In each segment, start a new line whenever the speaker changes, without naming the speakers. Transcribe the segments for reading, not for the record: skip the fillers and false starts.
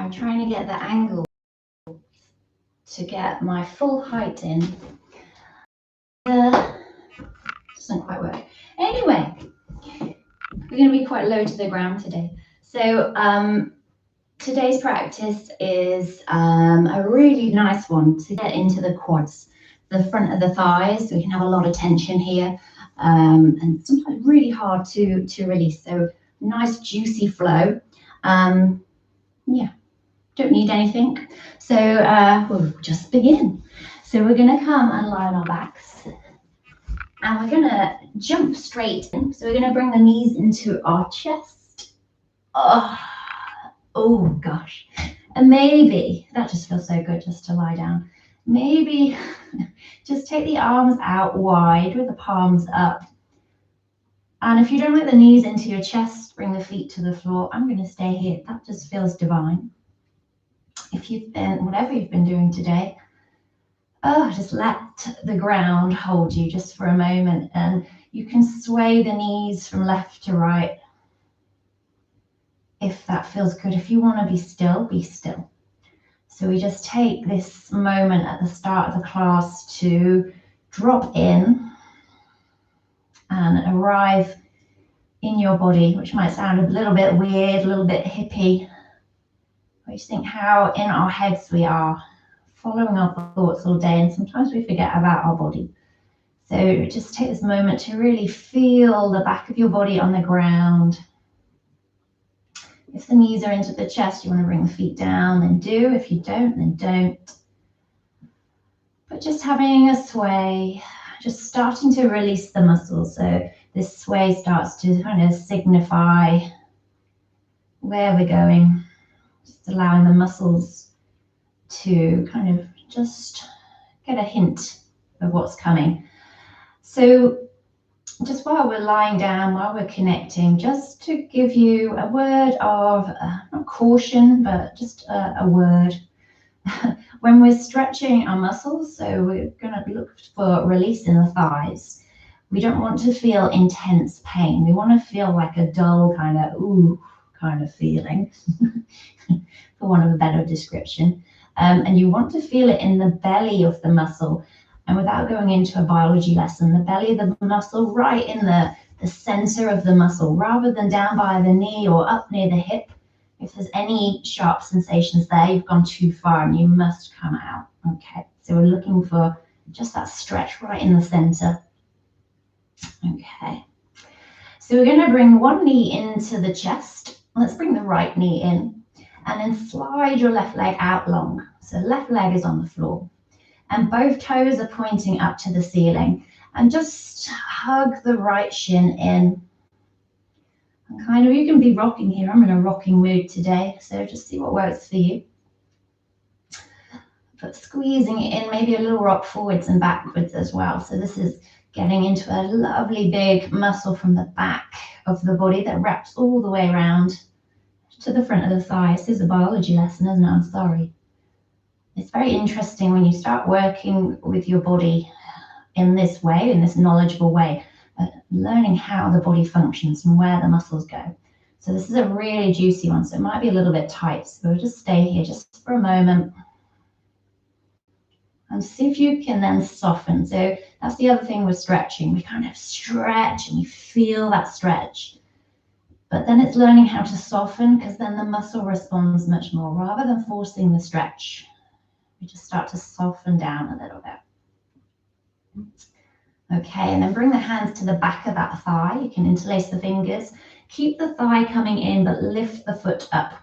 I'm trying to get the angle to get my full height in. Doesn't quite work. Anyway, we're going to be quite low to the ground today. So today's practice is a really nice one to get into the quads, the front of the thighs. We can have a lot of tension here, and sometimes really hard to release. So nice juicy flow. Yeah, don't need anything. So we'll just begin. So we're going to come and lie on our backs, and we're going to jump straight in. So we're going to bring the knees into our chest. Oh gosh. And maybe, that just feels so good just to lie down. Maybe just take the arms out wide with the palms up. And if you don't like the knees into your chest, bring the feet to the floor. I'm going to stay here. That just feels divine. If you've been, whatever you've been doing today, just let the ground hold you just for a moment. And you can sway the knees from left to right if that feels good. If you want to be still, be still. So we just take this moment at the start of the class to drop in and arrive in your body, which might sound a little bit weird, a little bit hippie. We just think how in our heads we are, following our thoughts all day, and sometimes we forget about our body. So just take this moment to really feel the back of your body on the ground. If the knees are into the chest, you want to bring the feet down, then do. If you don't, then don't. But just having a sway, just starting to release the muscles. So this sway starts to kind of signify where we're going. Just allowing the muscles to kind of just get a hint of what's coming. So just while we're lying down, while we're connecting, just to give you a word of, not caution, but just a word. When we're stretching our muscles, so we're going to look for release in the thighs. We don't want to feel intense pain. We want to feel like a dull kind of, ooh, kind of feeling, for want of a better description. And you want to feel it in the belly of the muscle. And without going into a biology lesson, the belly of the muscle, right in the center of the muscle, rather than down by the knee or up near the hip. If there's any sharp sensations there, you've gone too far and you must come out. Okay, so we're looking for just that stretch right in the center. Okay, so we're going to bring one knee into the chest. Let's bring the right knee in and then slide your left leg out long. So left leg is on the floor. And both toes are pointing up to the ceiling. And just hug the right shin in. And kind of, you can be rocking here. I'm in a rocking mood today, so just see what works for you. But squeezing it in, maybe a little rock forwards and backwards as well. So this is getting into a lovely big muscle from the back of the body that wraps all the way around to the front of the thighs. This is a biology lesson, isn't it? I'm sorry. It's very interesting when you start working with your body in this way, in this knowledgeable way, learning how the body functions and where the muscles go. So this is a really juicy one, so it might be a little bit tight. So we'll just stay here just for a moment and see if you can then soften. So that's the other thing with stretching. We kind of stretch and you feel that stretch. But then it's learning how to soften, because then the muscle responds much more rather than forcing the stretch. We just start to soften down a little bit. Okay, and then bring the hands to the back of that thigh. You can interlace the fingers. Keep the thigh coming in, but lift the foot up.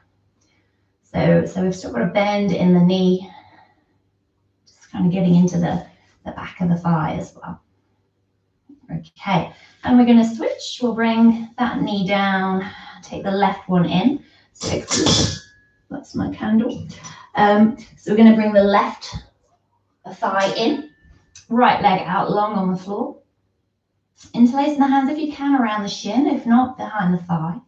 So we've still got a bend in the knee. Just kind of getting into the back of the thigh as well. Okay, and we're going to switch. We'll bring that knee down, take the left one in. So that's my candle. So we're going to bring the left thigh in, right leg out long on the floor. Interlacing the hands if you can around the shin, if not behind the thigh.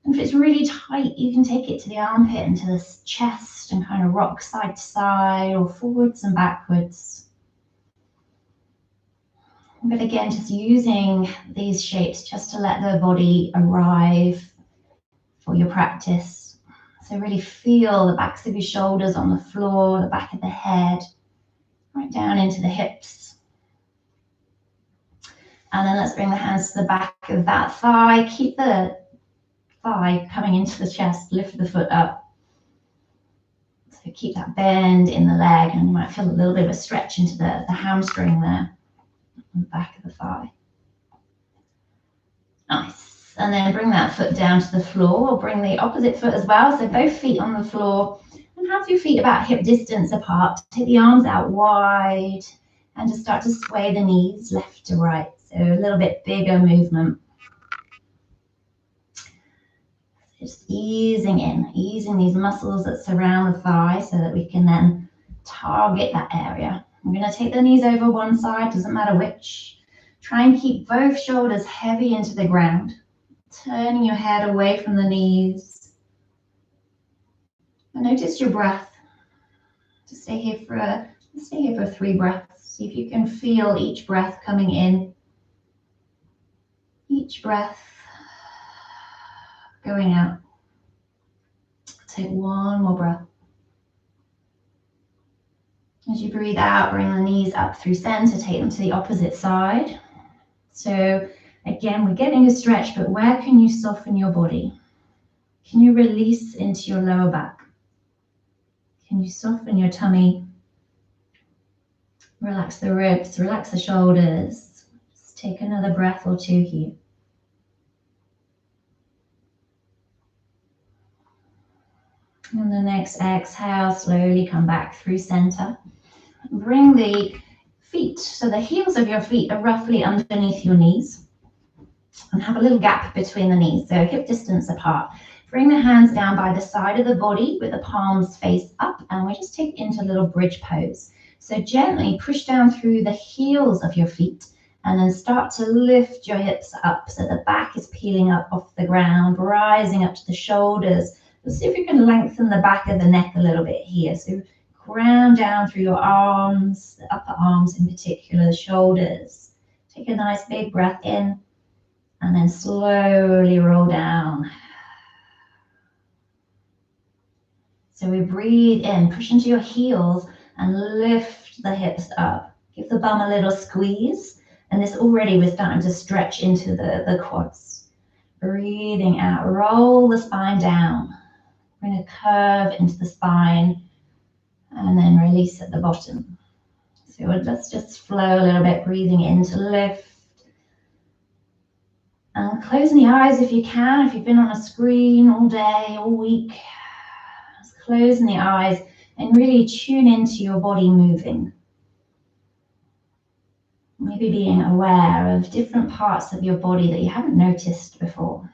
And if it's really tight, you can take it to the armpit and to the chest and kind of rock side to side or forwards and backwards. But again, just using these shapes just to let the body arrive for your practice. So really feel the backs of your shoulders on the floor, the back of the head, right down into the hips. And then let's bring the hands to the back of that thigh. Keep the thigh coming into the chest, lift the foot up. So keep that bend in the leg, and you might feel a little bit of a stretch into the hamstring there, on the back of the thigh. Nice. And then bring that foot down to the floor, or bring the opposite foot as well. So both feet on the floor, and have your feet about hip distance apart. Take the arms out wide, and just start to sway the knees left to right. So a little bit bigger movement. Just easing in, easing these muscles that surround the thigh so that we can then target that area. I'm going to take the knees over one side, doesn't matter which. Try and keep both shoulders heavy into the ground, turning your head away from the knees. And notice your breath. Just stay here for 3 breaths. See if you can feel each breath coming in, each breath going out. Take one more breath. As you breathe out, bring the knees up through center, take them to the opposite side. So again, we're getting a stretch, but where can you soften your body? Can you release into your lower back? Can you soften your tummy? Relax the ribs, relax the shoulders. Just take another breath or 2 here. And the next exhale, slowly come back through center. Bring the feet, so the heels of your feet are roughly underneath your knees. And have a little gap between the knees, so hip distance apart. Bring the hands down by the side of the body with the palms face up, and we just take it into a little bridge pose. So gently push down through the heels of your feet, and then start to lift your hips up so the back is peeling up off the ground, rising up to the shoulders. See if you can lengthen the back of the neck a little bit here. So ground down through your arms, the upper arms in particular, the shoulders. Take a nice big breath in, and then slowly roll down. So we breathe in, push into your heels, and lift the hips up. Give the bum a little squeeze, and this already we're starting to stretch into the quads. Breathing out, roll the spine down. Bring a curve into the spine, and then release at the bottom. So let's just flow a little bit, breathing in to lift. And closing the eyes if you can. If you've been on a screen all day, all week, just closing the eyes and really tune into your body moving. Maybe being aware of different parts of your body that you haven't noticed before.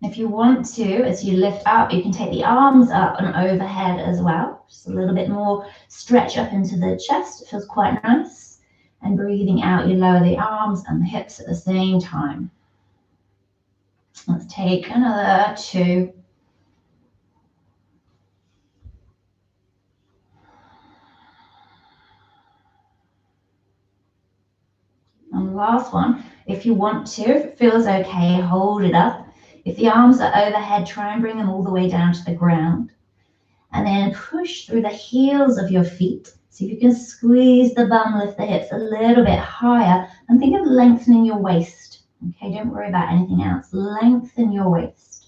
If you want to, as you lift up, you can take the arms up and overhead as well. Just a little bit more stretch up into the chest. It feels quite nice. And breathing out, you lower the arms and the hips at the same time. Let's take another 2. And the last one, if you want to, if it feels okay, hold it up. If the arms are overhead, try and bring them all the way down to the ground. And then push through the heels of your feet. See if you can squeeze the bum, lift the hips a little bit higher, and think of lengthening your waist. Okay, don't worry about anything else. Lengthen your waist.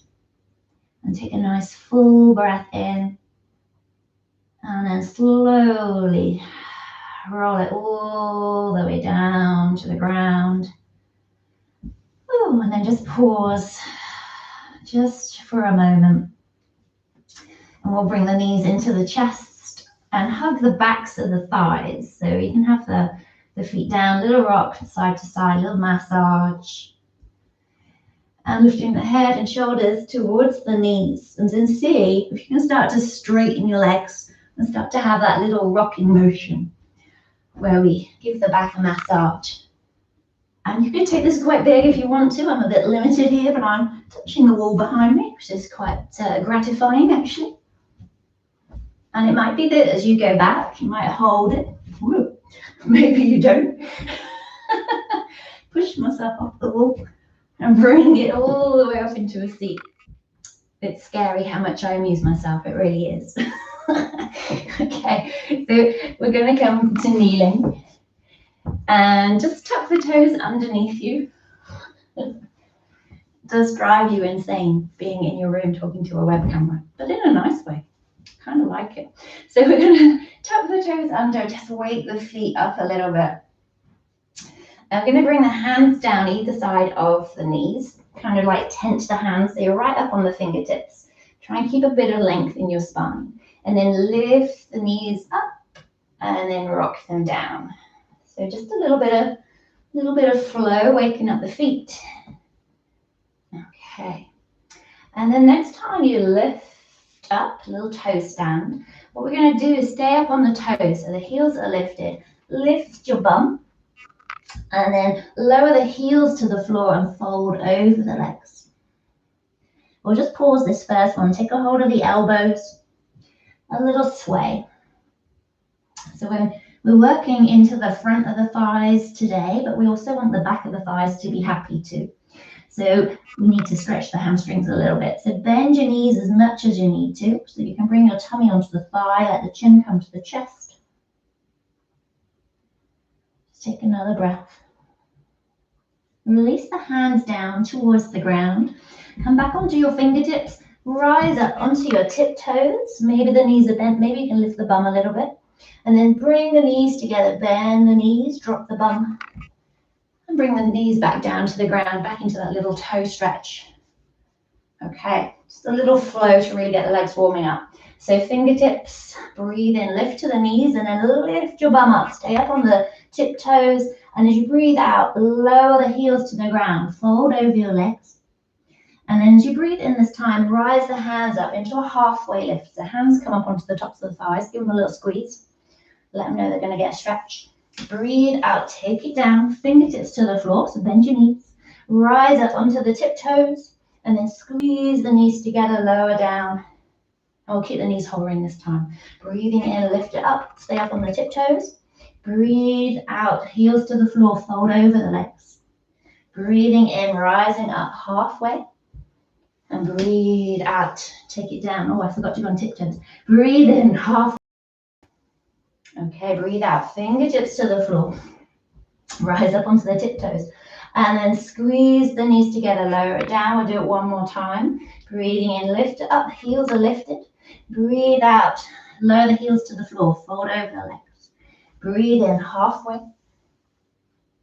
And take a nice full breath in. And then slowly roll it all the way down to the ground. Ooh, and then just pause. Just for a moment. And we'll bring the knees into the chest and hug the backs of the thighs. So you can have the feet down, little rock side to side, little massage. And lifting the head and shoulders towards the knees. And then see if you can start to straighten your legs and start to have that little rocking motion where we give the back a massage. And you can take this quite big if you want to. I'm a bit limited here, but I'm touching the wall behind me, which is quite gratifying, actually. And it might be that as you go back, you might hold it. Woo. Maybe you don't. Push myself off the wall and bring it all the way up into a seat. It's scary how much I amuse myself. It really is. Okay, so we're going to come to kneeling and just tuck the toes underneath you. It does drive you insane being in your room talking to a web camera, but in a nice way. Kind of like it. So we're going to tuck the toes under, just wake the feet up a little bit. I'm going to bring the hands down either side of the knees, kind of like tense the hands so you're right up on the fingertips. Try and keep a bit of length in your spine. And then lift the knees up and then rock them down. So just a little bit of flow, waking up the feet. Okay. And then next time you lift up, a little toe stand, what we're going to do is stay up on the toes so the heels are lifted. Lift your bum and then lower the heels to the floor and fold over the legs. We'll just pause this first one. Take a hold of the elbows, a little sway. So we're working into the front of the thighs today, but we also want the back of the thighs to be happy too. So we need to stretch the hamstrings a little bit. So bend your knees as much as you need to, so you can bring your tummy onto the thigh, let the chin come to the chest. Just take another breath. Release the hands down towards the ground. Come back onto your fingertips. Rise up onto your tiptoes. Maybe the knees are bent. Maybe you can lift the bum a little bit. And then bring the knees together. Bend the knees, drop the bum. And bring the knees back down to the ground, back into that little toe stretch. Okay, just a little flow to really get the legs warming up. So fingertips, breathe in, lift to the knees, and then lift your bum up. Stay up on the tiptoes. And as you breathe out, lower the heels to the ground. Fold over your legs. And then as you breathe in this time, rise the hands up into a halfway lift. The hands come up onto the tops of the thighs. Give them a little squeeze. Let them know they're going to get a stretch. Breathe out, take it down, fingertips to the floor, so bend your knees. Rise up onto the tiptoes, and then squeeze the knees together, lower down. And we'll keep the knees hovering this time. Breathing in, lift it up, stay up on the tiptoes. Breathe out, heels to the floor, fold over the legs. Breathing in, rising up halfway. And breathe out, take it down. Oh, I forgot to go on tiptoes. Breathe in, half. Okay, breathe out, fingertips to the floor. Rise up onto the tiptoes. And then squeeze the knees together, lower it down. We'll do it one more time. Breathing in, lift it up, heels are lifted. Breathe out, lower the heels to the floor, fold over the legs. Breathe in, halfway.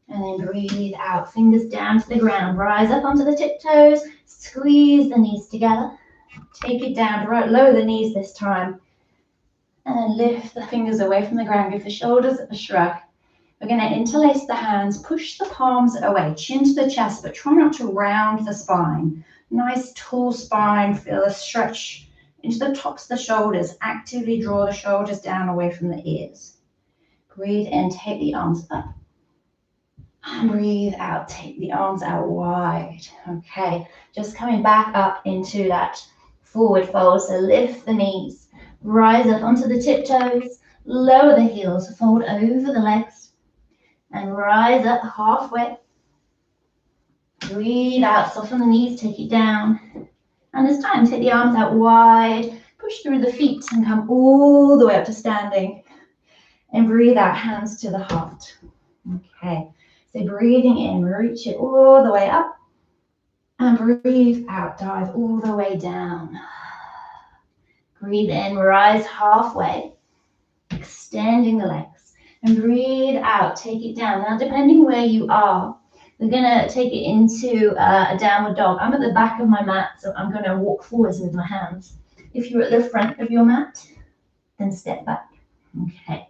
And then breathe out, fingers down to the ground. Rise up onto the tiptoes, squeeze the knees together. Take it down, lower the knees this time. And then lift the fingers away from the ground, give the shoulders a shrug. We're going to interlace the hands, push the palms away, chin to the chest, but try not to round the spine. Nice tall spine, feel a stretch into the tops of the shoulders. Actively draw the shoulders down away from the ears. Breathe in, take the arms up. And breathe out, take the arms out wide. Okay, just coming back up into that forward fold. So lift the knees, rise up onto the tiptoes, lower the heels, fold over the legs, and rise up halfway. Breathe out, soften the knees, take it down. And this time, take the arms out wide, push through the feet and come all the way up to standing. And breathe out, hands to the heart. Okay, so breathing in, reach it all the way up. And breathe out, dive all the way down. Breathe in, rise halfway, extending the legs. And breathe out, take it down. Now, depending where you are, we're going to take it into a downward dog. I'm at the back of my mat, so I'm going to walk forwards with my hands. If you're at the front of your mat, then step back. Okay.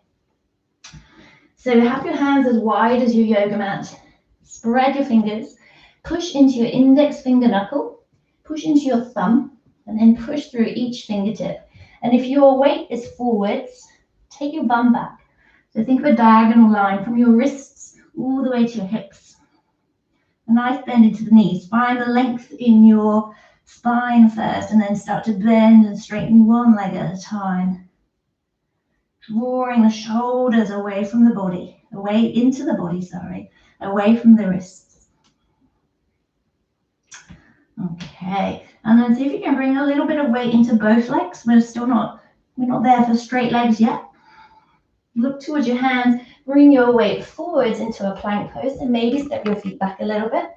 So have your hands as wide as your yoga mat. Spread your fingers. Push into your index finger knuckle. Push into your thumb. And then push through each fingertip. And if your weight is forwards, take your bum back. So think of a diagonal line from your wrists all the way to your hips. A nice bend into the knees. Find the length in your spine first, and then start to bend and straighten one leg at a time. Drawing the shoulders away from the body, away into the body, away from the wrists. Okay, And then see if you can bring a little bit of weight into both legs. We're not there for straight legs yet. Look towards your hands, bring your weight forwards into a plank pose, and maybe step your feet back a little bit.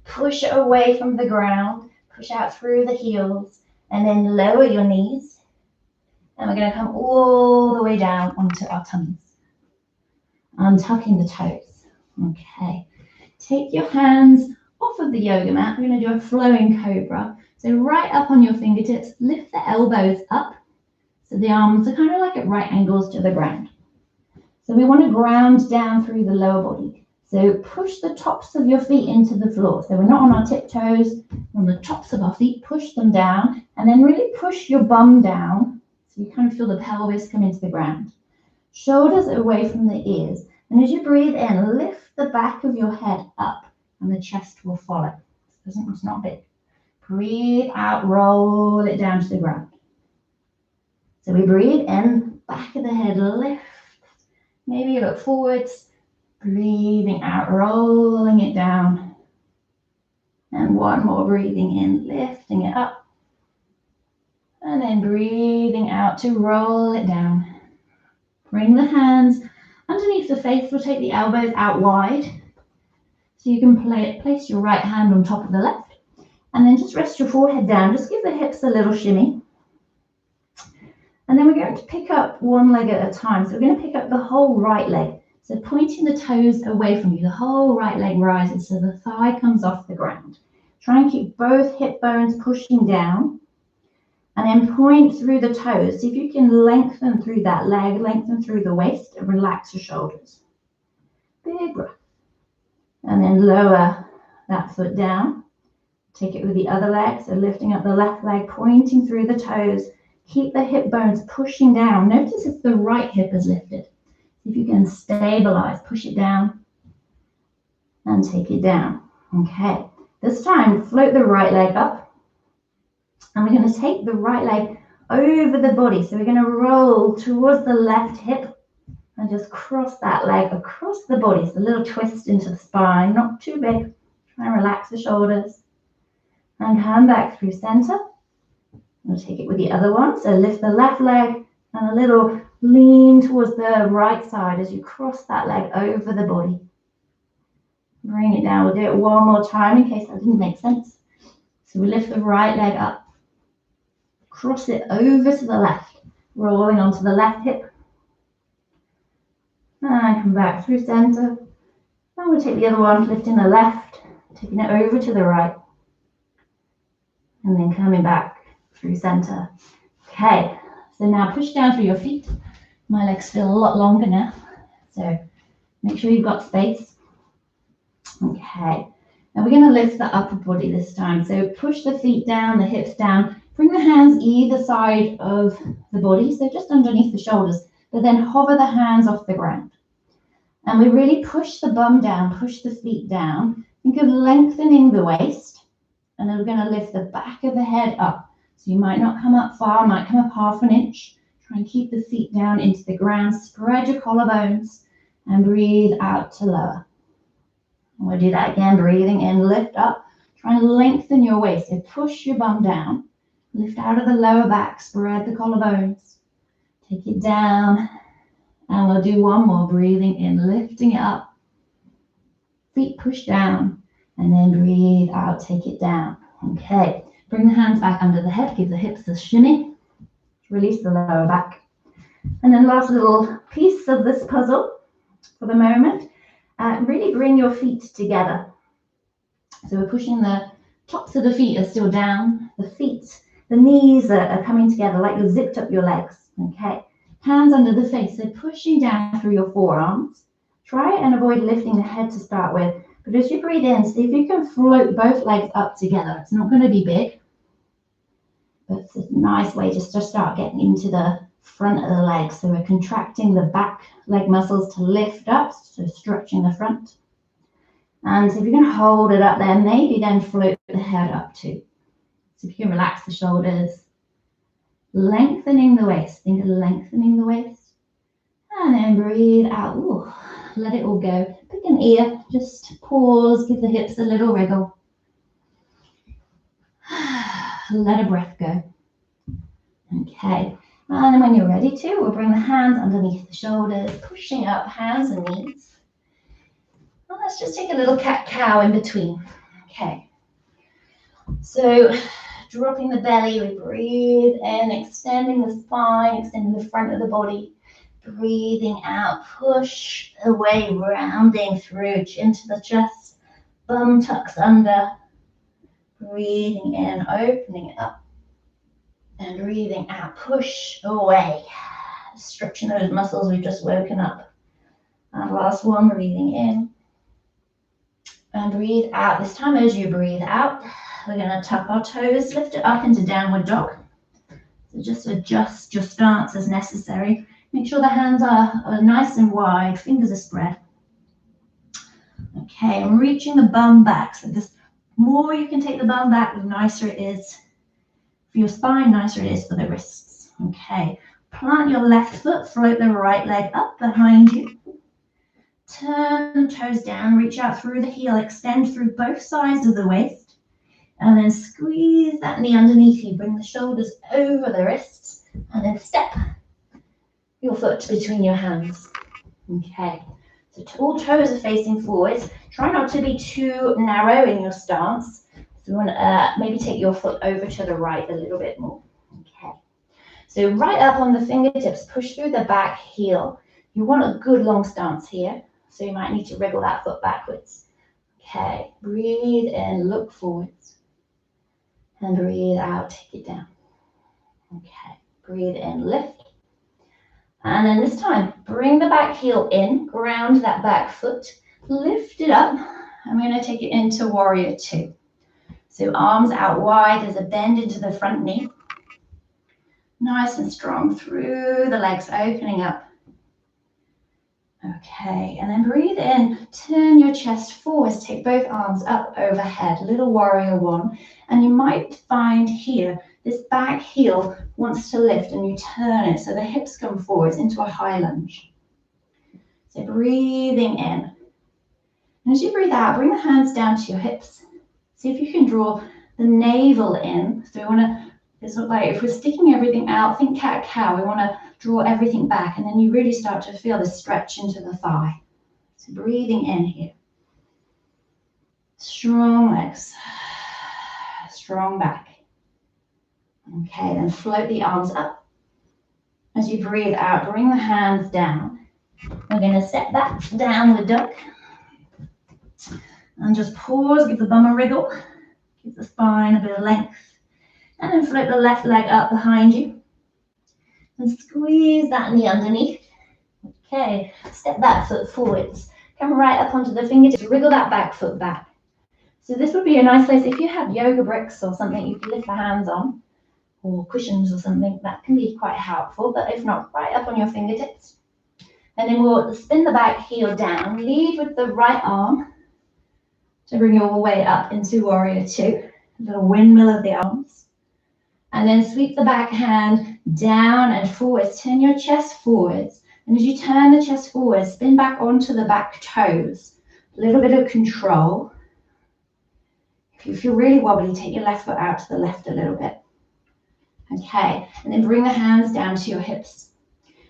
Push away from the ground, push out through the heels, and then lower your knees. And we're going to come all the way down onto our tummies. Untucking the toes. Okay. Take your hands off of the yoga mat. We're going to do a flowing cobra. So right up on your fingertips, lift the elbows up. So the arms are kind of like at right angles to the ground. So we want to ground down through the lower body. So push the tops of your feet into the floor. So we're not on our tiptoes, we're on the tops of our feet, push them down, and then really push your bum down. So you kind of feel the pelvis come into the ground. Shoulders away from the ears. And as you breathe in, lift the back of your head up and the chest will follow. It's not big. Breathe out, roll it down to the ground. So we breathe in, back of the head, lift. Maybe you look forwards, breathing out, rolling it down. And one more breathing in, lifting it up. And then breathing out to roll it down. Bring the hands underneath the face. We'll take the elbows out wide. So you can place your right hand on top of the left. And then just rest your forehead down. Just give the hips a little shimmy. And then we're going to pick up one leg at a time. So we're going to pick up the whole right leg. So pointing the toes away from you, the whole right leg rises so the thigh comes off the ground. Try and keep both hip bones pushing down. And then point through the toes. See if you can lengthen through that leg, lengthen through the waist, and relax your shoulders. Big breath. And then lower that foot down. Take it with the other leg. So lifting up the left leg, pointing through the toes. Keep the hip bones pushing down. Notice if the right hip is lifted. See if you can stabilize. Push it down and take it down. Okay. This time, float the right leg up. And we're going to take the right leg over the body. So we're going to roll towards the left hip and just cross that leg across the body. So a little twist into the spine, not too big. Try and relax the shoulders. And come back through center. We'll take it with the other one. So lift the left leg and a little lean towards the right side as you cross that leg over the body. Bring it down. We'll do it one more time in case that didn't make sense. So we lift the right leg up. Cross it over to the left, rolling onto the left hip. And come back through center. And we'll take the other one, lifting the left, taking it over to the right. And then coming back through center. Okay, so now push down through your feet. My legs feel a lot longer now. So make sure you've got space. Okay, now we're going to lift the upper body this time. So push the feet down, the hips down. Bring the hands either side of the body, so just underneath the shoulders, but then hover the hands off the ground. And we really push the bum down, push the feet down. Think of lengthening the waist, and then we're going to lift the back of the head up. So you might not come up far, might come up half an inch. Try and keep the feet down into the ground, spread your collarbones, and breathe out to lower. And we'll do that again, breathing in, lift up. Try and lengthen your waist, so push your bum down. Lift out of the lower back, spread the collarbones. Take it down. And we'll do one more, breathing in, lifting it up. Feet push down. And then breathe out, take it down. Okay. Bring the hands back under the head. Give the hips a shimmy. Release the lower back. And then last little piece of this puzzle for the moment. Really bring your feet together. So we're pushing the tops of the feet are still down. The knees are coming together like you've zipped up your legs. Okay. Hands under the face. So pushing down through your forearms. Try and avoid lifting the head to start with. But as you breathe in, see if you can float both legs up together. It's not going to be big. But it's a nice way just to start getting into the front of the leg. So we're contracting the back leg muscles to lift up. So stretching the front. And so if you can hold it up there, maybe then float the head up too. So if you can relax the shoulders, lengthening the waist, think of lengthening the waist, and then breathe out. Ooh, let it all go. Pick an ear, just pause, give the hips a little wriggle. let a breath go. Okay, and then when you're ready to, we'll bring the hands underneath the shoulders, pushing up hands and knees. And let's just take a little cat-cow in between. Okay, so dropping the belly, we breathe in, extending the spine, extending the front of the body. Breathing out, push away, rounding through, chin to the chest, bum tucks under. Breathing in, opening it up. And breathing out, push away. Stretching those muscles we've just woken up. And last one, breathing in. And breathe out. This time as you breathe out, we're going to tuck our toes, lift it up into downward dog. So just adjust your stance as necessary. Make sure the hands are nice and wide, fingers are spread. Okay, I'm reaching the bum back. So the more you can take the bum back, the nicer it is for your spine, nicer it is for the wrists. Okay, plant your left foot, float the right leg up behind you. Turn the toes down, reach out through the heel, extend through both sides of the waist. And then squeeze that knee underneath you. Bring the shoulders over the wrists. And then step your foot between your hands. Okay, so all toes are facing forwards. Try not to be too narrow in your stance. So you want to maybe take your foot over to the right a little bit more. Okay, so right up on the fingertips, push through the back heel. You want a good long stance here, so you might need to wriggle that foot backwards. Okay, breathe in, look forwards. And breathe out, take it down. Okay, breathe in, lift. And then this time, bring the back heel in, ground that back foot, lift it up. I'm going to take it into warrior two. So arms out wide, there's a bend into the front knee. Nice and strong through the legs, opening up. Okay, and then breathe in, turn your chest forwards, take both arms up overhead, little warrior one. And you might find here, this back heel wants to lift and you turn it so the hips come forwards into a high lunge. So breathing in. And as you breathe out, bring the hands down to your hips. See if you can draw the navel in. So we want to, it's like if we're sticking everything out, think cat-cow, we want to draw everything back and then you really start to feel the stretch into the thigh. So breathing in here. Strong legs, strong back. Okay, then float the arms up. As you breathe out, bring the hands down. We're going to set that downward dog. And just pause, give the bum a wriggle. Give the spine a bit of length. And then float the left leg up behind you. And squeeze that knee underneath. Okay, step that foot forwards. Come right up onto the fingertips. Wriggle that back foot back. So this would be a nice place if you have yoga bricks or something you can lift the hands on, or cushions or something, that can be quite helpful. But if not, right up on your fingertips. And then we'll spin the back heel down. Lead with the right arm to bring you all the way up into warrior two. A little windmill of the arms. And then sweep the back hand down and forwards. Turn your chest forwards. And as you turn the chest forwards, spin back onto the back toes. A little bit of control. If you feel really wobbly, take your left foot out to the left a little bit. Okay, and then bring the hands down to your hips.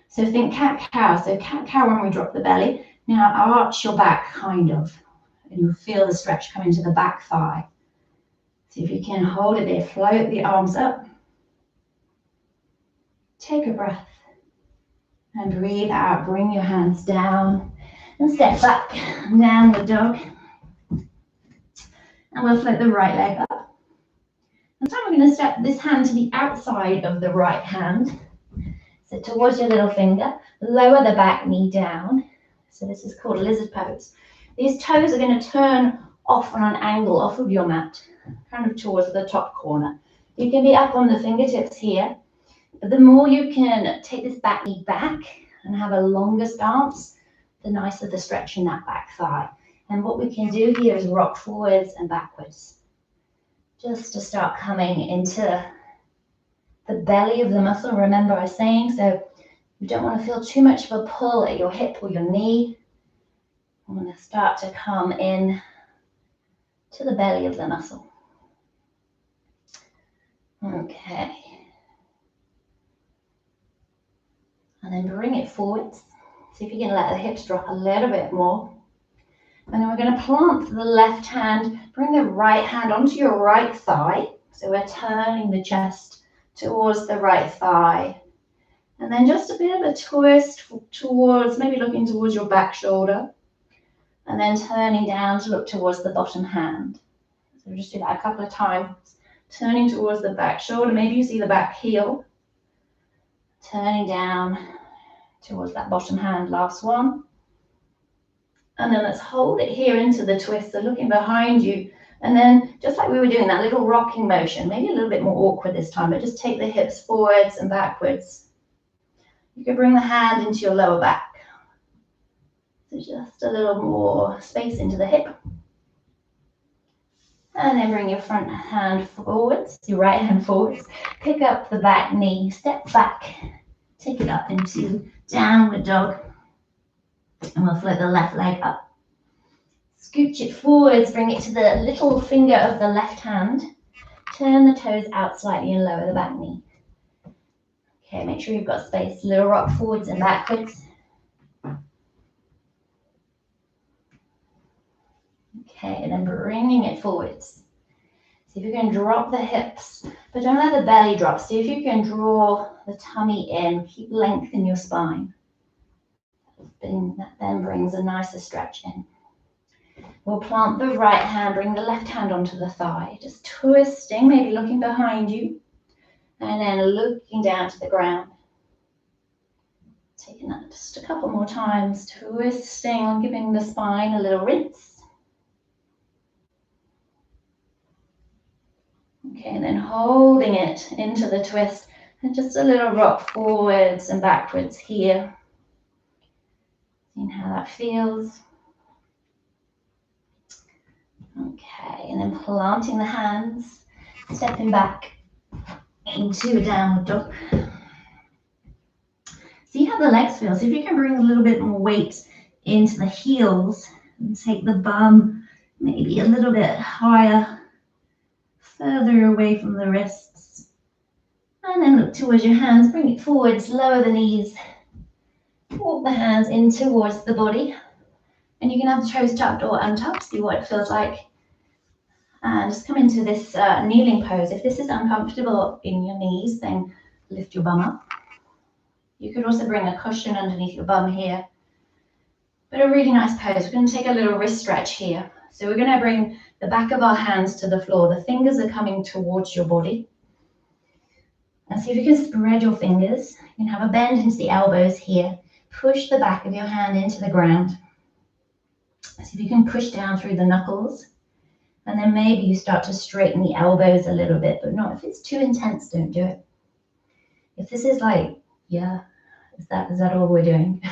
So think cat-cow. So cat-cow when we drop the belly. Now arch your back, kind of. And you'll feel the stretch come into the back thigh. So if you can hold it there, float the arms up. Take a breath. And breathe out. Bring your hands down. And step back. Downward dog. And we'll float the right leg up. And now we're going to step this hand to the outside of the right hand. So towards your little finger. Lower the back knee down. So this is called lizard pose. These toes are going to turn off on an angle off of your mat, kind of towards the top corner. You can be up on the fingertips here, but the more you can take this back knee back and have a longer stance, the nicer the stretch in that back thigh. And what we can do here is rock forwards and backwards, just to start coming into the belly of the muscle. Remember I was saying, so you don't want to feel too much of a pull at your hip or your knee. I'm going to start to come in to the belly of the muscle. Okay. And then bring it forwards. See if you can let the hips drop a little bit more. And then we're going to plant the left hand, bring the right hand onto your right thigh. So we're turning the chest towards the right thigh. And then just a bit of a twist towards, maybe looking towards your back shoulder. And then turning down to look towards the bottom hand. So just do that a couple of times. Turning towards the back shoulder, maybe you see the back heel. Turning down towards that bottom hand, last one. And then let's hold it here into the twist, so looking behind you. And then just like we were doing that little rocking motion, maybe a little bit more awkward this time, but just take the hips forwards and backwards. You can bring the hand into your lower back. So just a little more space into the hip. And then bring your front hand forwards, your right hand forwards. Pick up the back knee, step back, take it up into downward dog. And we'll float the left leg up. Scooch it forwards, bring it to the little finger of the left hand. Turn the toes out slightly and lower the back knee. Okay, make sure you've got space. Little rock forwards and backwards. Okay, and then bringing it forwards. See if you can drop the hips, but don't let the belly drop. See if you can draw the tummy in. Keep length in your spine. That then brings a nicer stretch in. We'll plant the right hand, bring the left hand onto the thigh, just twisting, maybe looking behind you, and then looking down to the ground. Taking that just a couple more times, twisting, giving the spine a little rinse. Okay, and then holding it into the twist, and just a little rock forwards and backwards here. Seeing how that feels. Okay, and then planting the hands, stepping back into a downward dog. See how the legs feel. See if you can bring a little bit more weight into the heels and take the bum maybe a little bit higher, further away from the wrists. And then look towards your hands, bring it forwards, lower the knees, walk the hands in towards the body. And you can have the toes tucked or untucked, see what it feels like. And just come into this kneeling pose. If this is uncomfortable in your knees, then lift your bum up. You could also bring a cushion underneath your bum here. But a really nice pose. We're going to take a little wrist stretch here. So we're going to bring the back of our hands to the floor. The fingers are coming towards your body. And see if you can spread your fingers. You can have a bend into the elbows here. Push the back of your hand into the ground. See if you can push down through the knuckles. And then maybe you start to straighten the elbows a little bit, but not if it's too intense, don't do it. If this is like, yeah, is that all we're doing?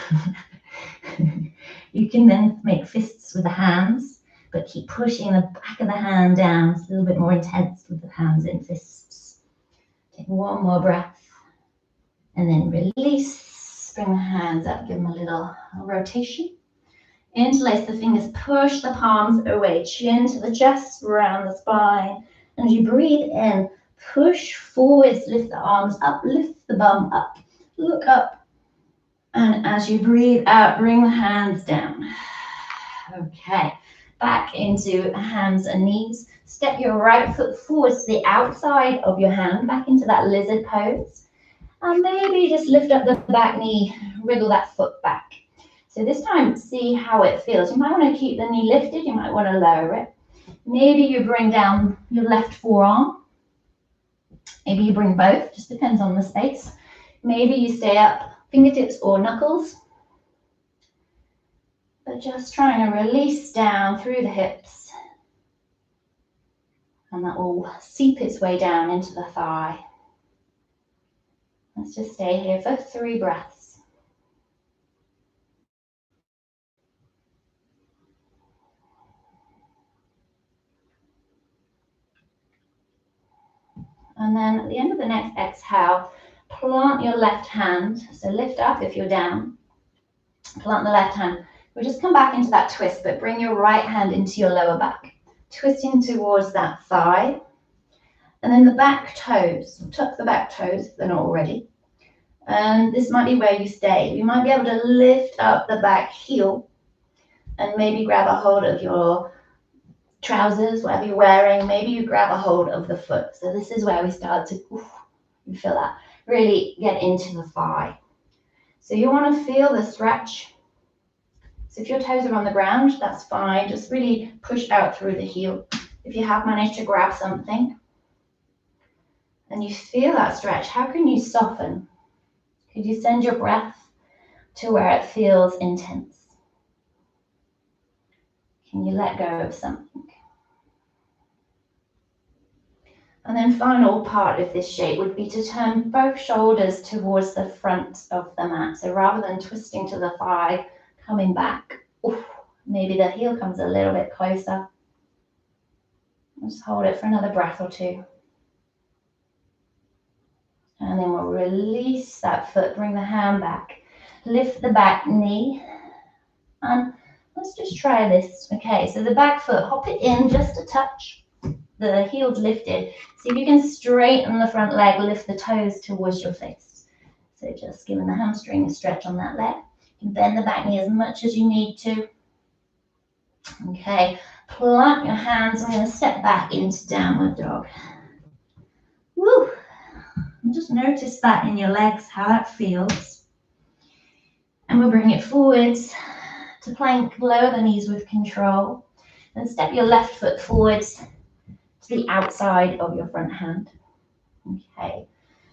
You can then make fists with the hands, but keep pushing the back of the hand down. It's a little bit more intense with the hands in fists. Take one more breath and then release. Bring the hands up, give them a little rotation. Interlace the fingers, push the palms away, chin to the chest, round the spine. And as you breathe in, push forwards, lift the arms up, lift the bum up, look up. And as you breathe out, bring the hands down. Okay, back into hands and knees. Step your right foot forwards to the outside of your hand, back into that lizard pose. And maybe just lift up the back knee, wriggle that foot back. So this time, see how it feels. You might want to keep the knee lifted. You might want to lower it. Maybe you bring down your left forearm. Maybe you bring both. Just depends on the space. Maybe you stay up, fingertips or knuckles. But just trying to release down through the hips. And that will seep its way down into the thigh. Let's just stay here for 3 breaths. And then at the end of the next exhale, plant your left hand. So lift up if you're down. Plant the left hand. We'll just come back into that twist, but bring your right hand into your lower back. Twisting towards that thigh. And then the back toes, tuck the back toes if they're not already. And this might be where you stay. You might be able to lift up the back heel and maybe grab a hold of your trousers, whatever you're wearing. Maybe you grab a hold of the foot. So this is where we start to, you feel that, really get into the thigh. So you want to feel the stretch. So if your toes are on the ground, that's fine. Just really push out through the heel. If you have managed to grab something and you feel that stretch, how can you soften? Could you send your breath to where it feels intense? Can you let go of something? And then final part of this shape would be to turn both shoulders towards the front of the mat. So rather than twisting to the thigh, coming back, maybe the heel comes a little bit closer. Just hold it for another breath or two. And then we'll release that foot, bring the hand back, lift the back knee. And let's just try this. Okay, so the back foot, hop it in just a touch. The heel's lifted. See if you can straighten the front leg, lift the toes towards your face. So just giving the hamstring a stretch on that leg. You can bend the back knee as much as you need to. Okay, plant your hands. I'm going to step back into downward dog. Woo! And just notice that in your legs, how that feels. And we'll bring it forwards to plank, lower the knees with control. And step your left foot forwards to the outside of your front hand. Okay,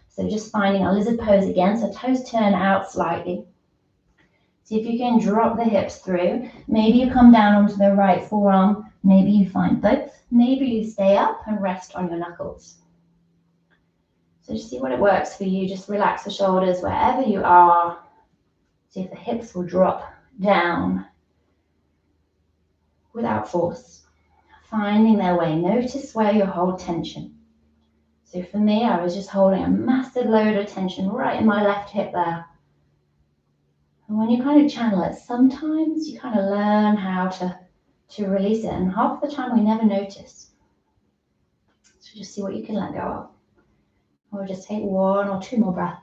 so just finding a lizard pose again, so toes turn out slightly. See if you can drop the hips through. Maybe you come down onto the right forearm, maybe you find both, maybe you stay up and rest on your knuckles. So just see what it works for you. Just relax the shoulders wherever you are. See if the hips will drop down without force. Finding their way. Notice where you hold tension. So for me, I was just holding a massive load of tension right in my left hip there. And when you kind of channel it, sometimes you kind of learn how to release it. And half the time we never notice. So just see what you can let go of. Or just take 1 or 2 more breaths.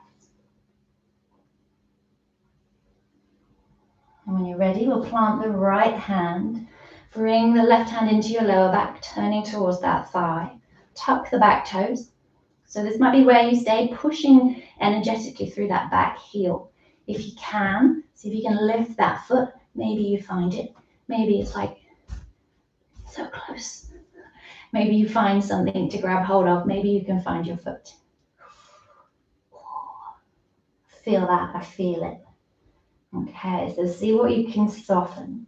And when you're ready, we'll plant the right hand. Bring the left hand into your lower back, turning towards that thigh. Tuck the back toes. So this might be where you stay, pushing energetically through that back heel. If you can, see if you can lift that foot. Maybe you find it. Maybe it's like so close. Maybe you find something to grab hold of. Maybe you can find your foot. Feel that, I feel it. Okay, so see what you can soften.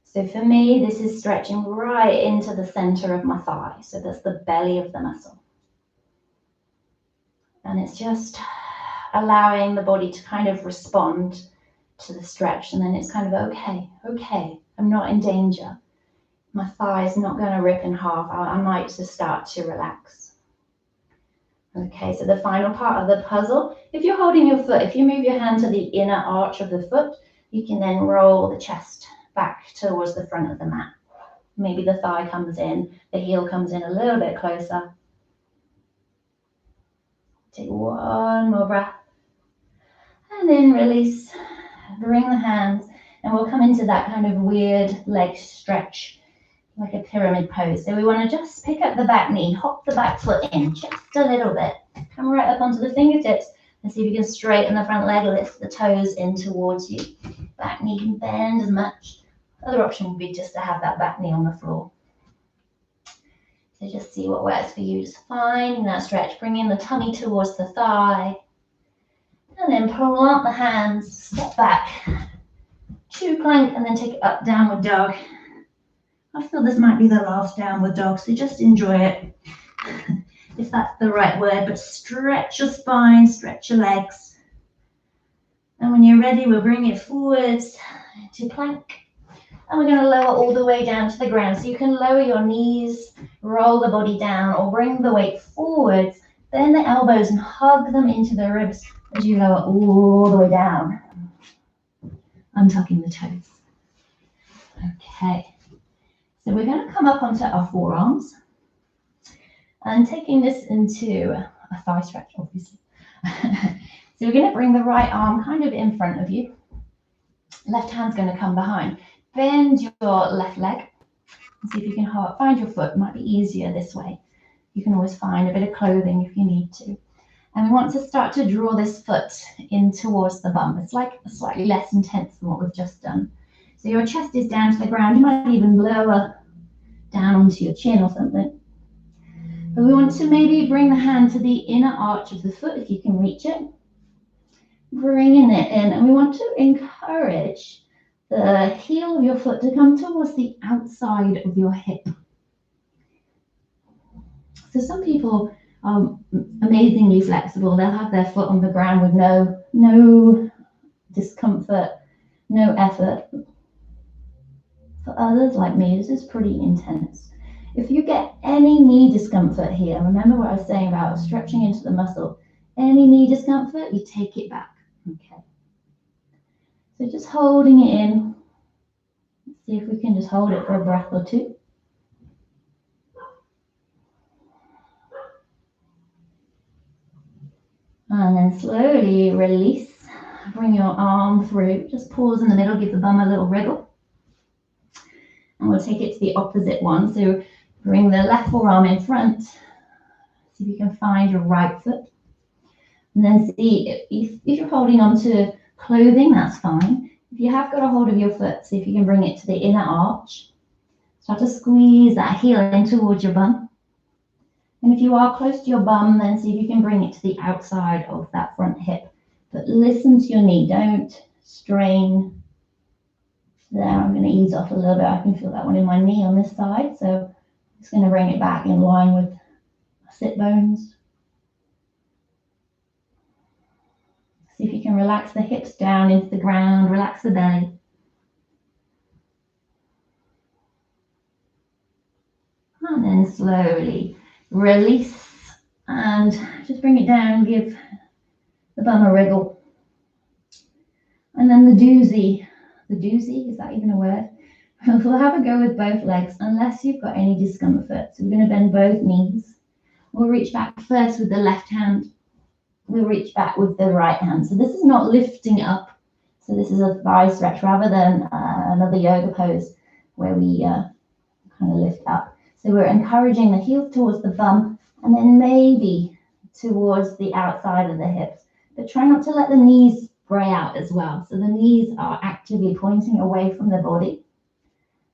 So for me, this is stretching right into the center of my thigh. So that's the belly of the muscle. And it's just allowing the body to kind of respond to the stretch. And then it's kind of okay, I'm not in danger. My thigh is not going to rip in half. I might just start to relax. Okay, so the final part of the puzzle, if you're holding your foot, if you move your hand to the inner arch of the foot, you can then roll the chest back towards the front of the mat. Maybe the thigh comes in, the heel comes in a little bit closer. Take 1 more breath. And then release, bring the hands, and we'll come into that kind of weird leg stretch, like a pyramid pose. So we want to just pick up the back knee, hop the back foot in just a little bit. Come right up onto the fingertips and see if you can straighten the front leg, lift the toes in towards you. Back knee can bend as much. Other option would be just to have that back knee on the floor. So just see what works for you. Just finding that stretch, bringing the tummy towards the thigh. And then plant the hands, step back to plank, and then take it up, downward dog. I feel this might be the last downward dog, so just enjoy it, if that's the right word, but stretch your spine, stretch your legs. And when you're ready, we'll bring it forwards to plank. And we're going to lower all the way down to the ground. So you can lower your knees, roll the body down, or bring the weight forwards, bend the elbows and hug them into the ribs as you lower all the way down. Untucking the toes. Okay. So we're going to come up onto our forearms. And taking this into a thigh stretch, obviously. So we're going to bring the right arm kind of in front of you. Left hand's going to come behind. Bend your left leg. See if you can find your foot. It might be easier this way. You can always find a bit of clothing if you need to. And we want to start to draw this foot in towards the bum. It's like slightly less intense than what we've just done. So your chest is down to the ground. You might even lower down onto your chin or something. But we want to maybe bring the hand to the inner arch of the foot if you can reach it. Bringing it in, and we want to encourage the heel of your foot to come towards the outside of your hip. So some people are amazingly flexible. They'll have their foot on the ground with no discomfort, no effort. For others like me, this is pretty intense. If you get any knee discomfort here, remember what I was saying about stretching into the muscle. Any knee discomfort, you take it back. Okay. So just holding it in. See if we can just hold it for a breath or two. And then slowly release. Bring your arm through. Just pause in the middle, give the bum a little wriggle. And we'll take it to the opposite one. So bring the left forearm in front. See if you can find your right foot. And then see if you're holding on to clothing, that's fine. If you have got a hold of your foot, see if you can bring it to the inner arch. Start to squeeze that heel in towards your bum. And if you are close to your bum, then see if you can bring it to the outside of that front hip. But listen to your knee, don't strain. There, I'm going to ease off a little bit. I can feel that one in my knee on this side. So I'm just going to bring it back in line with sit bones. See if you can relax the hips down into the ground, relax the belly. And then slowly release and just bring it down, give the bum a wriggle. And then the doozy, is that even a word? We'll have a go with both legs unless you've got any discomfort. So we're going to bend both knees. We'll reach back first with the left hand. We'll reach back with the right hand. So this is not lifting up. So this is a thigh stretch rather than another yoga pose where we kind of lift up. So we're encouraging the heels towards the bum and then maybe towards the outside of the hips. But try not to let the knees spray out as well. So the knees are actively pointing away from the body.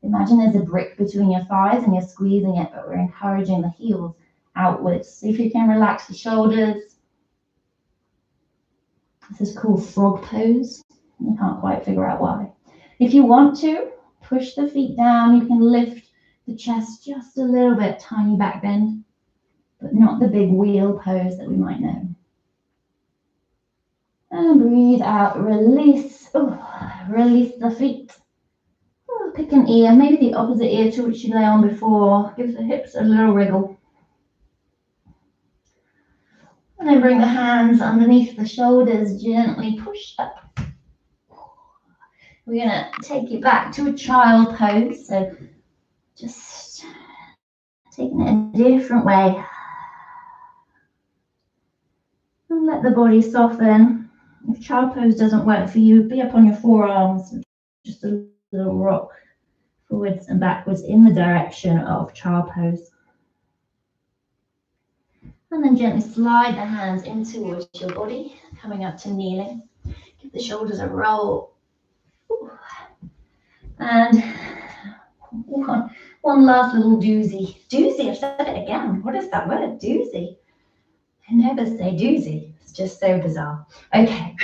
Imagine there's a brick between your thighs and you're squeezing it, but we're encouraging the heels outwards. See if you can relax the shoulders. This is called frog pose. I can't quite figure out why. If you want to, push the feet down. You can lift the chest just a little bit, tiny back bend, but not the big wheel pose that we might know. And breathe out, release. Release the feet. Pick an ear, maybe the opposite ear to which you lay on before. Give the hips a little wriggle. And then bring the hands underneath the shoulders, gently push up. We're going to take it back to a child pose. So just taking it a different way. And let the body soften. If child pose doesn't work for you, be up on your forearms. Just a little rock forwards and backwards in the direction of child pose. And then gently slide the hands in towards your body, coming up to kneeling. Give the shoulders a roll. And one last little doozy. Doozy, I've said it again. What is that word? Doozy. I never say doozy. It's just so bizarre. Okay.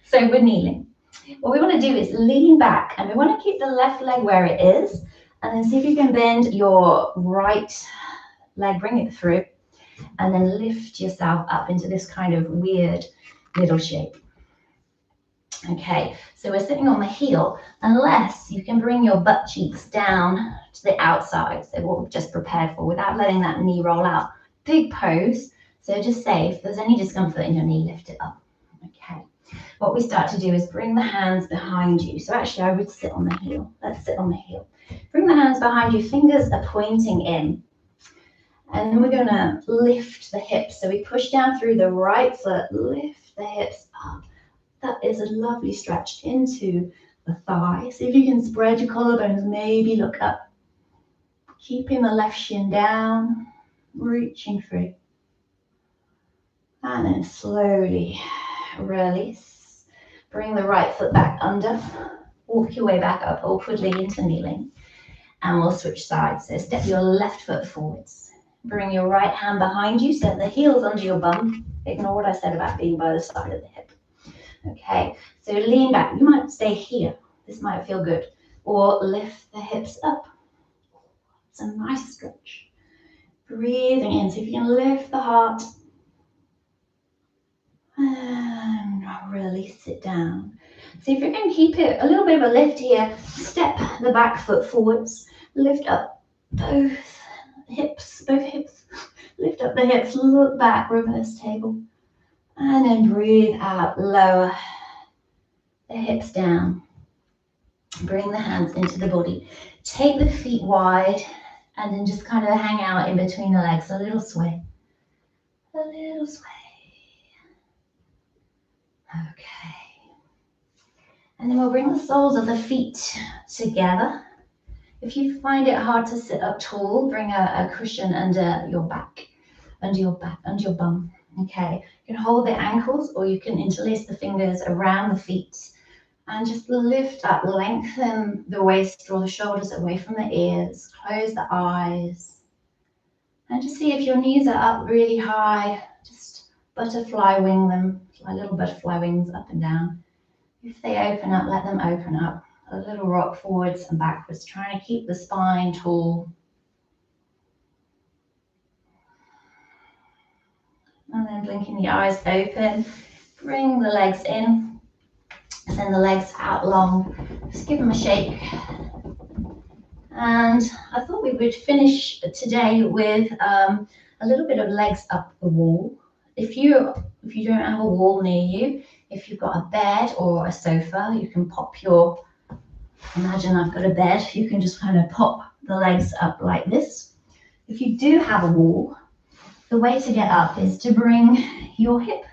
So we're kneeling. What we want to do is lean back and we want to keep the left leg where it is. And then see if you can bend your right leg, bring it through. And then lift yourself up into this kind of weird little shape. Okay, so we're sitting on the heel, unless you can bring your butt cheeks down to the outside. So what we've just prepared for, without letting that knee roll out. Big pose. So just say if there's any discomfort in your knee, lift it up. Okay. What we start to do is bring the hands behind you. So actually I would sit on the heel. Let's sit on the heel. Bring the hands behind you. Fingers are pointing in. And then we're going to lift the hips. So we push down through the right foot, lift the hips up. That is a lovely stretch into the thigh. See if you can spread your collarbones, maybe look up. Keeping the left shin down, reaching through. And then slowly release. Bring the right foot back under. Walk your way back up awkwardly into kneeling. And we'll switch sides. So step your left foot forwards. Bring your right hand behind you. Set the heels under your bum. Ignore what I said about being by the side of the hip. Okay, so lean back. You might stay here. This might feel good. Or lift the hips up. It's a nice stretch. Breathing in. So if you can lift the heart. And release it down. So if you're going to keep it a little bit of a lift here, step the back foot forwards. Lift up both hips. Lift up the hips. Look back. Reverse table. And then breathe out. Lower the hips down. Bring the hands into the body. Take the feet wide and then just kind of hang out in between the legs. A little sway. A little sway. Okay. And then we'll bring the soles of the feet together. If you find it hard to sit up tall, bring a cushion under your back, under your bum. Okay. You can hold the ankles or you can interlace the fingers around the feet. And just lift up, lengthen the waist, draw the shoulders away from the ears, close the eyes. And just see if your knees are up really high, just butterfly wing them, like little butterfly wings up and down. If they open up, let them open up. A little rock forwards and backwards, trying to keep the spine tall. And then blinking the eyes open, bring the legs in. Send the legs out long, just give them a shake. And I thought we would finish today with a little bit of legs up the wall. If you don't have a wall near you, if you've got a bed or a sofa, you can pop your, imagine I've got a bed, you can just kind of pop the legs up like this. If you do have a wall, the way to get up is to bring your hip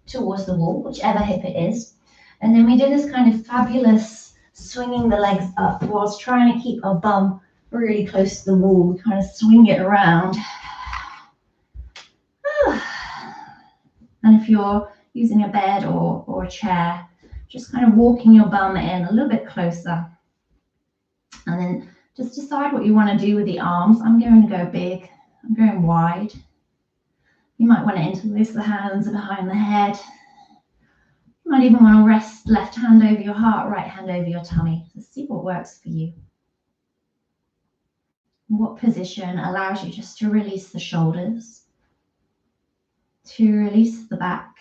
towards the wall, whichever hip it is. And then we did this kind of fabulous swinging the legs up whilst trying to keep our bum really close to the wall. We kind of swing it around. And if you're using a bed or a chair, just kind of walking your bum in a little bit closer. And then just decide what you want to do with the arms. I'm going to go big. I'm going wide. You might want to interlace the hands behind the head. You might even want to rest left hand over your heart, right hand over your tummy. So see what works for you. What position allows you just to release the shoulders, to release the back,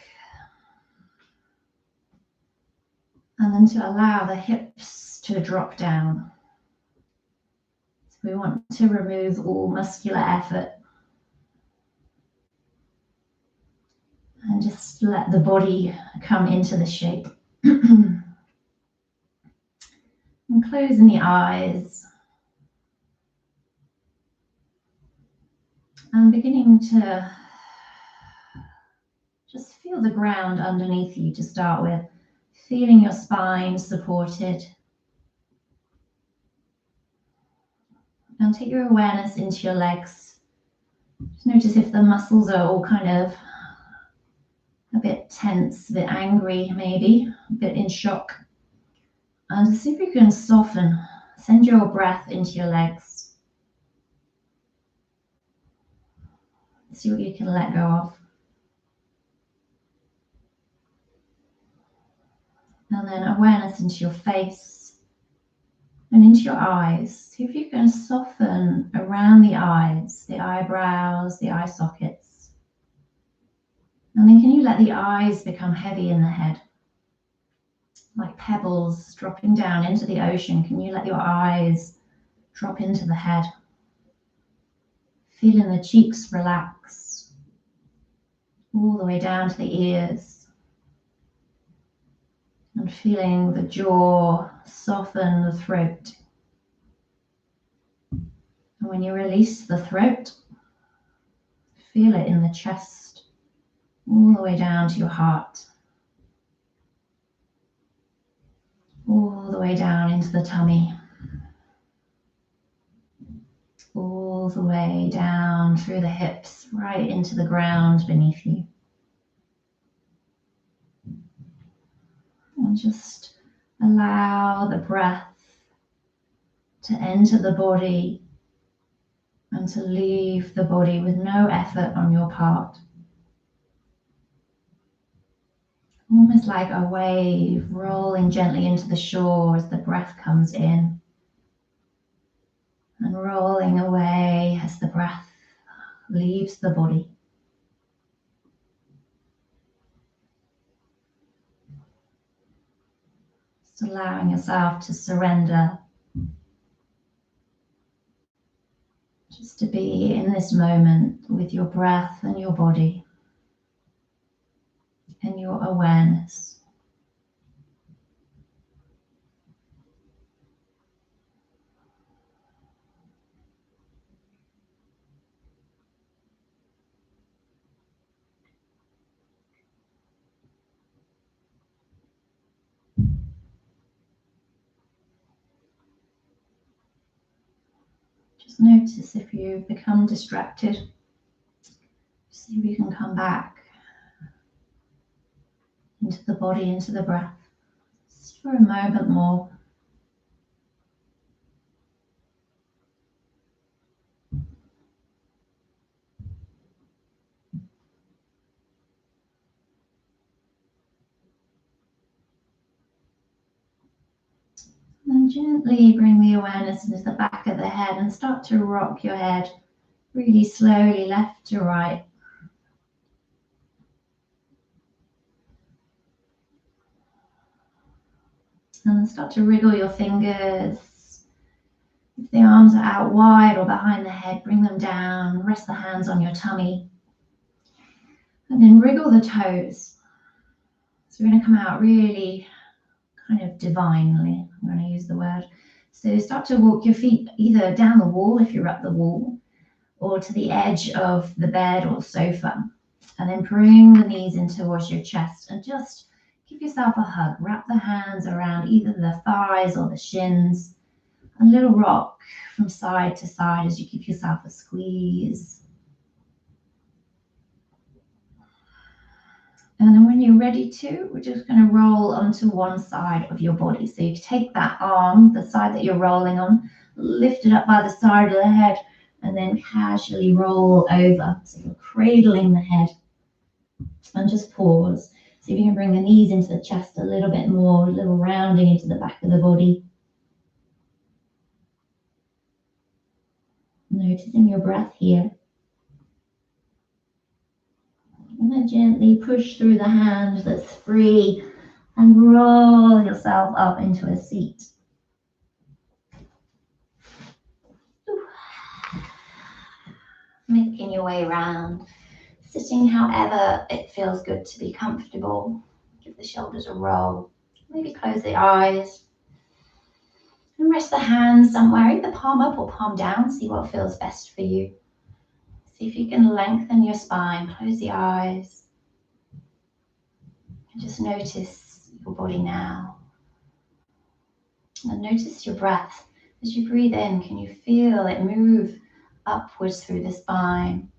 and then to allow the hips to drop down. So we want to remove all muscular effort and just let the body come into the shape. And closing the eyes. And beginning to just feel the ground underneath you to start with. Feeling your spine supported. And take your awareness into your legs. Just notice if the muscles are all kind of a bit tense, a bit angry maybe, a bit in shock. And see if you can soften. Send your breath into your legs. See what you can let go of. And then awareness into your face and into your eyes. See if you can soften around the eyes, the eyebrows, the eye sockets. And then can you let the eyes become heavy in the head? Like pebbles dropping down into the ocean. Can you let your eyes drop into the head? Feeling the cheeks relax all the way down to the ears. And feeling the jaw soften the throat. And when you release the throat, feel it in the chest, all the way down to your heart, all the way down into the tummy, all the way down through the hips, right into the ground beneath you. And just allow the breath to enter the body and to leave the body with no effort on your part. Almost like a wave rolling gently into the shore as the breath comes in, and rolling away as the breath leaves the body. Just allowing yourself to surrender, just to be in this moment with your breath and your body and your awareness. Just notice if you become distracted. See if you can come back into the body, into the breath, just for a moment more. And gently bring the awareness into the back of the head and start to rock your head really slowly left to right. And start to wriggle your fingers. If the arms are out wide or behind the head, bring them down. Rest the hands on your tummy. And then wriggle the toes. So we're going to come out really kind of divinely, I'm going to use the word. So start to walk your feet either down the wall if you're up the wall, or to the edge of the bed or sofa. And then bring the knees in towards your chest and just give yourself a hug. Wrap the hands around either the thighs or the shins. A little rock from side to side as you give yourself a squeeze. And then when you're ready to, we're just going to roll onto one side of your body. So you take that arm, the side that you're rolling on, lift it up by the side of the head, and then casually roll over. So you're cradling the head. And just pause. See if you can bring the knees into the chest a little bit more, a little rounding into the back of the body. Noticing your breath here. And then gently push through the hand that's free and roll yourself up into a seat. Making your way around, sitting however it feels good to be comfortable. Give the shoulders a roll. Maybe close the eyes. And rest the hands somewhere, either palm up or palm down. See what feels best for you. See if you can lengthen your spine. Close the eyes. And just notice your body now. And notice your breath. As you breathe in, can you feel it move upwards through the spine?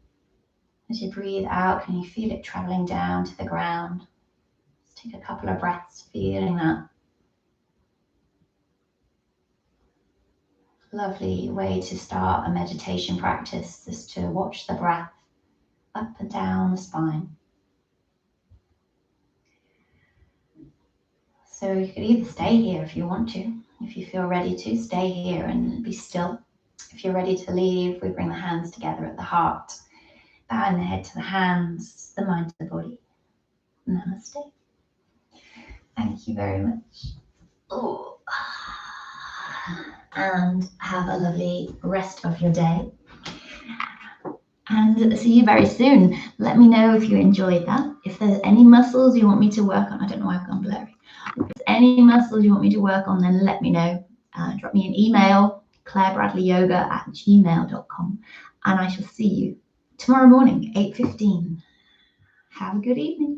As you breathe out, can you feel it traveling down to the ground? Just take a couple of breaths, feeling that. Lovely way to start a meditation practice is to watch the breath up and down the spine. So you could either stay here if you want to. If you feel ready to, stay here and be still. If you're ready to leave, we bring the hands together at the heart. Bowing the head to the hands, the mind to the body. Namaste. Thank you very much. Oh. And have a lovely rest of your day. And see you very soon. Let me know if you enjoyed that. If there's any muscles you want me to work on, I don't know why I've gone blurry. If there's any muscles you want me to work on, then let me know. Drop me an email, clairebradleyyoga@gmail.com, and I shall see you tomorrow morning, 8:15. Have a good evening.